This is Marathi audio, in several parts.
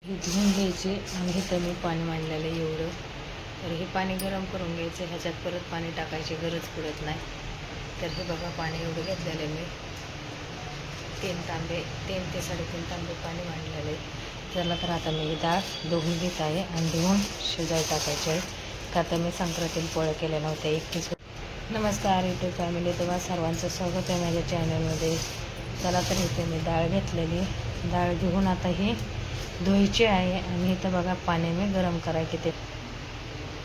हे धुवून घ्यायचे आणि इथं मी पाणी मांडलेलं आहे एवढं. तर हे पाणी गरम करून घ्यायचं. ह्याच्यात परत पाणी टाकायची गरज पडत नाही. तर हे बघा पाणी एवढं घेतलेलं आहे मी. 3 ते 3.5 तांबे पाणी मांडलेलं आहे. त्याला तर आता मी ही डाळ धुवून घेत आहे आणि धुवून शिजाय टाकायचे आहे. का तर मी संक्रांतीला पोळ्या केल्या नव्हत्या एकटीच. नमस्कार यूट्यूब फॅमिली, तुम्हाला सर्वांचं स्वागत आहे माझ्या चॅनलमध्ये. त्याला तर इथे मी डाळ घेतलेली. डाळ घेऊन आता ही धुवायची आहे आणि इथं बघा पाणी मी गरम करायचे. ते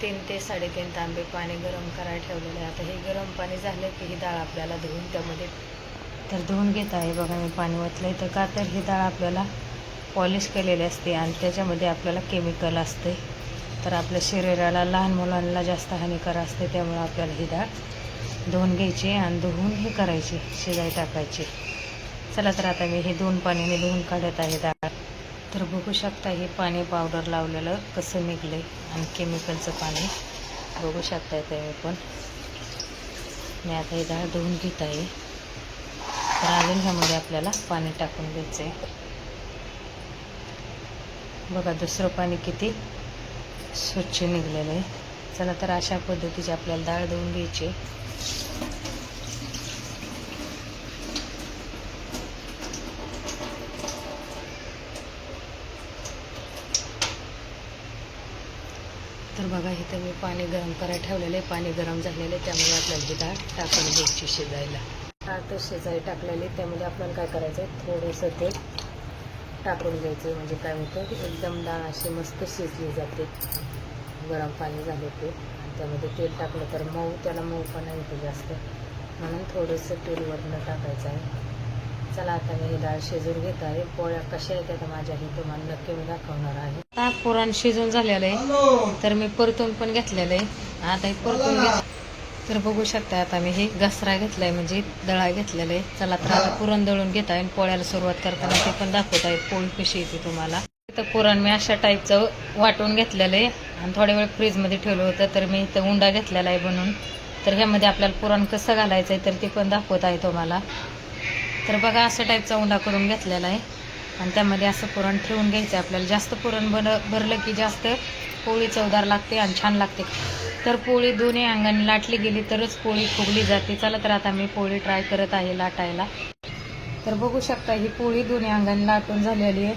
3 ते 3.5 तांबे पाणी गरम करायला ठेवलेलं आहे. आता हे गरम पाणी झालं की ही डाळ आपल्याला धुवून त्यामध्ये तर धुवून घेत आहे. बघा मी पाणी ओतलं आहे. तर का तर ही डाळ आपल्याला पॉलिश केलेली असते आणि त्याच्यामध्ये आपल्याला केमिकल असते. तर आपल्या शरीराला, लहान मुलांना जास्त हानिकार असते. त्यामुळे आपल्याला ही डाळ धुवून घ्यायची आणि धुवून हे करायची, शिजाय टाकायची. चला तर आता मी हे 2 पाण्याने धुवून काढत आहे डाळ. तर बघू शकता हे पाणी पावडर लावलेलं कसं निघलं आणि केमिकलचं पाणी बघू शकता तुम्ही पण. मी आता ही डाळ धुवून घेत आहे. तर अजून ह्यामध्ये आपल्याला पाणी टाकून घ्यायचं आहे. बघा दुसरं पाणी किती स्वच्छ निघलेलं आहे. चला तर अशा पद्धतीची आपल्याला डाळ धुवून घ्यायची. तर बघा इथं मी पाणी गरम करायला ठेवलेलं आहे. पाणी गरम झालेलं आहे, त्यामुळे आपल्याला ही डाळ टाकून घ्यायची शिजायला. डाळ तर शिजायला टाकलेली, त्यामध्ये आपल्याला काय करायचं आहे, थोडंसं तेल टाकून घ्यायचं. म्हणजे काय होतं, एकदम डाळ अशी मस्त शिजली जाते. गरम पाणी झाले ते आणि त्यामध्ये तेल टाकलं तर त्याला मऊपणा येतो जास्त, म्हणून थोडंसं तेल वरनं टाकायचं आहे. चला आता मी ही डाळ शिजून घेत आहे. पोळ्या कशा येतात माझ्या हे तुम्हाला नक्की मी दाखवणार आहे. आता पुरण शिजून झालेलं आहे, तर मी परतून पण घेतलेलं आहे. आता हे परतून तर बघू शकता आता मी हे घसरा घेतलाय, म्हणजे दळा घेतलेलं आहे. चला तर आता पुरण दळून घेत आहे. पोळ्याला सुरुवात करताना ते पण दाखवत आहे पोळी कशी येते तुम्हाला. तर पुरण मी अशा टाईपचं वाटून घेतलेलं आहे आणि थोड्या वेळ फ्रीजमध्ये ठेवलं होतं. तर मी इथं उंडा घेतलेला आहे बनवून. तर ह्यामध्ये आपल्याला पुरण कसं घालायचं आहे तर ते पण दाखवत आहे तुम्हाला. तर बघा असं टाईपचा उंडा करून घेतलेला आहे आणि त्यामध्ये असं पुरण ठेवून घ्यायचं आहे. आपल्याला जास्त पुरण भरलं की जास्त पोळी चवदार लागते आणि छान लागते. तर पोळी दोन्ही अंगाने लाटली गेली तरच पोळी फुगली जाते. चला तर आता मी पोळी ट्राय करत आहे लाटायला. तर बघू शकता ही पोळी दोन्ही अंगाने लाटून झालेली आहे.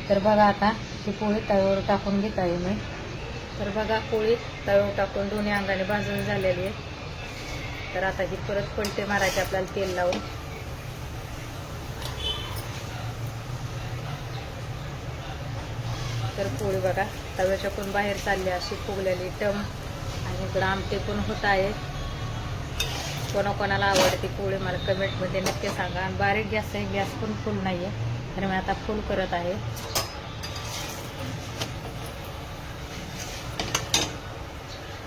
तर बघा आता ही पोळी तव्यावर टाकून घेत आहे मी. तर बघा पोळी तव्यावर टाकून दोन्ही अंगाने भाजून झालेली आहे. तर आता ही परत पलटे मारायचे आपल्याला तेल लावून. तर पोळी बघा तव्याच्या पण बाहेर चालली अशी फुगलेली टम. आणि इकडं आमटे पण होत आहे. कोणाकोणाला आवडते पोळी मला कमेंटमध्ये नक्की सांगा. आणि बारीक गॅस आहे, गॅस पण फुल नाही आहे, तर मी आता फुल करत आहे.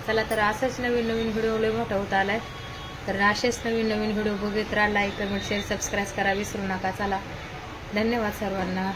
चला तर असंच नवीन नवीन व्हिडिओ लय मोठा होत आलाय. तर असेच नवीन नवीन व्हिडिओ बघत राहा. लाईक, कमेंट, शेअर, सबस्क्राईब करा विसरू नका. चला धन्यवाद सर्वांना.